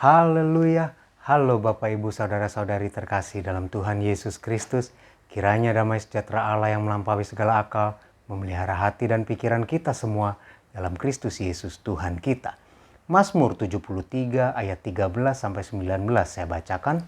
Haleluya. Halo Bapak Ibu Saudara-saudari terkasih dalam Tuhan Yesus Kristus. Kiranya damai sejahtera Allah yang melampaui segala akal memelihara hati dan pikiran kita semua dalam Kristus Yesus Tuhan kita. Mazmur 73 ayat 13-19 saya bacakan.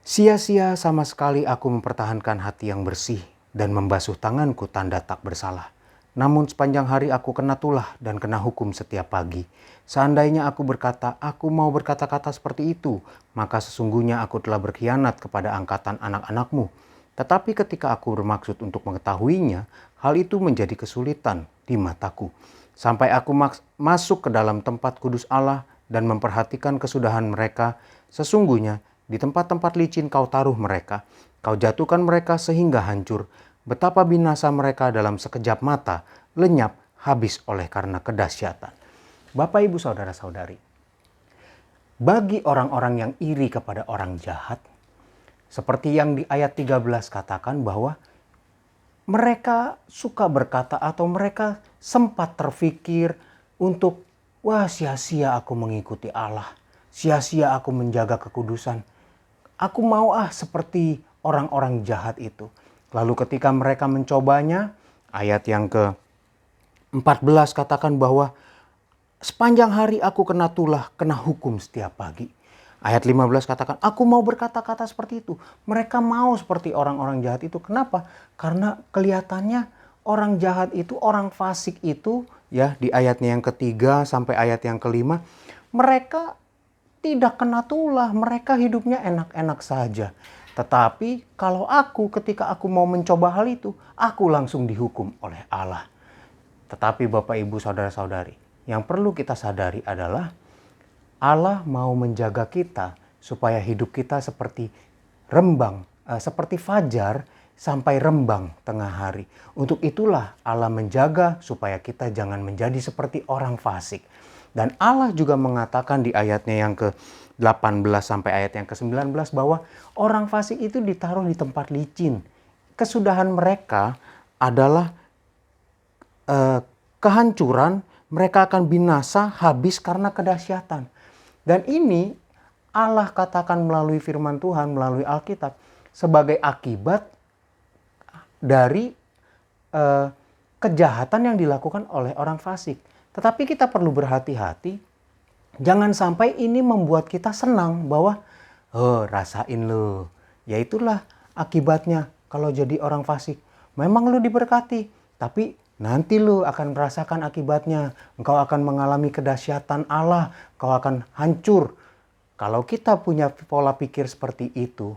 Sia-sia sama sekali aku mempertahankan hati yang bersih dan membasuh tanganku tanda tak bersalah. Namun sepanjang hari aku kena tulah dan kena hukum setiap pagi. Seandainya aku berkata, aku mau berkata-kata seperti itu, maka sesungguhnya aku telah berkhianat kepada angkatan anak-anakmu. Tetapi ketika aku bermaksud untuk mengetahuinya, hal itu menjadi kesulitan di mataku. Sampai aku masuk ke dalam tempat kudus Allah dan memperhatikan kesudahan mereka, sesungguhnya di tempat-tempat licin kau taruh mereka, kau jatuhkan mereka sehingga hancur. Betapa binasa mereka dalam sekejap mata, lenyap habis oleh karena kedahsyatan. Bapak, Ibu, Saudara-saudari, bagi orang-orang yang iri kepada orang jahat, seperti yang di ayat 13 katakan bahwa mereka suka berkata atau mereka sempat terfikir untuk, wah sia-sia aku mengikuti Allah, sia-sia aku menjaga kekudusan. Aku mau seperti orang-orang jahat itu. Lalu ketika mereka mencobanya, ayat yang ke-14 katakan bahwa sepanjang hari aku kena tulah, kena hukum setiap pagi. Ayat 15 katakan, aku mau berkata-kata seperti itu. Mereka mau seperti orang-orang jahat itu. Kenapa? Karena kelihatannya orang jahat itu, orang fasik itu, ya di ayatnya yang ketiga sampai ayat yang kelima, mereka tidak kena tulah, mereka hidupnya enak-enak saja. Tetapi kalau ketika aku mau mencoba hal itu, aku langsung dihukum oleh Allah. Tetapi Bapak, Ibu, Saudara-saudari, yang perlu kita sadari adalah Allah mau menjaga kita supaya hidup kita seperti rembang, seperti fajar sampai rembang tengah hari. Untuk itulah Allah menjaga supaya kita jangan menjadi seperti orang fasik. Dan Allah juga mengatakan di ayatnya yang ke-18 sampai ayat yang ke-19 bahwa orang fasik itu ditaruh di tempat licin. Kesudahan mereka adalah kehancuran, mereka akan binasa habis karena kedahsyatan. Dan ini Allah katakan melalui firman Tuhan, melalui Alkitab, sebagai akibat dari kejahatan yang dilakukan oleh orang fasik. Tetapi kita perlu berhati-hati, jangan sampai ini membuat kita senang bahwa, rasain lo. Ya itulah akibatnya kalau jadi orang fasik. Memang lo diberkati, tapi nanti lo akan merasakan akibatnya. Engkau akan mengalami kedahsyatan Allah, kau akan hancur. Kalau kita punya pola pikir seperti itu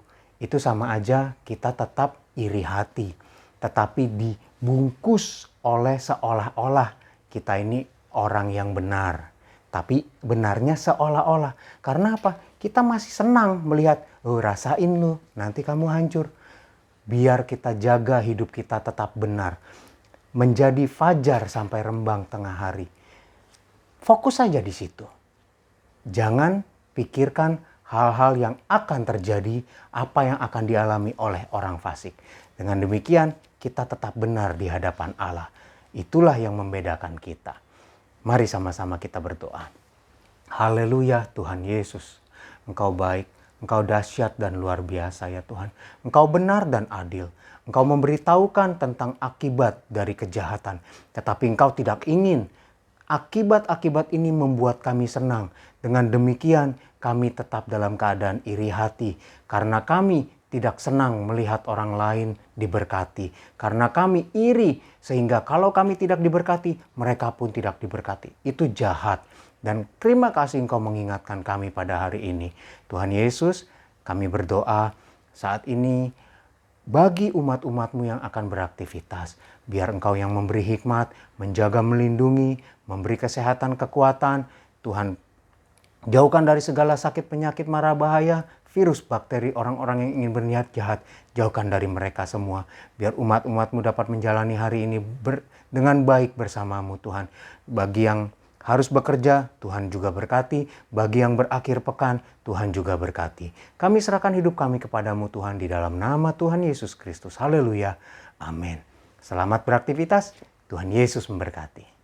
sama aja kita tetap iri hati. Tetapi dibungkus oleh seolah-olah kita ini orang yang benar. Tapi benarnya seolah-olah. Karena apa? Kita masih senang melihat, rasain lu, nanti kamu hancur. Biar kita jaga hidup kita tetap benar. Menjadi fajar sampai rembang tengah hari. Fokus saja di situ. Jangan pikirkan hal-hal yang akan terjadi, apa yang akan dialami oleh orang fasik. Dengan demikian, kita tetap benar di hadapan Allah. Itulah yang membedakan kita. Mari sama-sama kita berdoa. Haleluya Tuhan Yesus. Engkau baik, Engkau dahsyat dan luar biasa ya Tuhan. Engkau benar dan adil. Engkau memberitahukan tentang akibat dari kejahatan. Tetapi Engkau tidak ingin akibat-akibat ini membuat kami senang. Dengan demikian kami tetap dalam keadaan iri hati. Karena kami tidak senang melihat orang lain diberkati. Karena kami iri sehingga kalau kami tidak diberkati, mereka pun tidak diberkati. Itu jahat. Dan terima kasih Engkau mengingatkan kami pada hari ini. Tuhan Yesus, kami berdoa saat ini bagi umat-umat-Mu yang akan beraktivitas. Biar Engkau yang memberi hikmat, menjaga, melindungi, memberi kesehatan, kekuatan. Tuhan, jauhkan dari segala sakit, penyakit, mara bahaya, virus, bakteri, orang-orang yang ingin berniat jahat, jauhkan dari mereka semua. Biar umat-umat-Mu dapat menjalani hari ini dengan baik bersama-Mu Tuhan. Bagi yang harus bekerja, Tuhan juga berkati. Bagi yang berakhir pekan, Tuhan juga berkati. Kami serahkan hidup kami kepadamu Tuhan di dalam nama Tuhan Yesus Kristus. Haleluya. Amin. Selamat beraktivitas. Tuhan Yesus memberkati.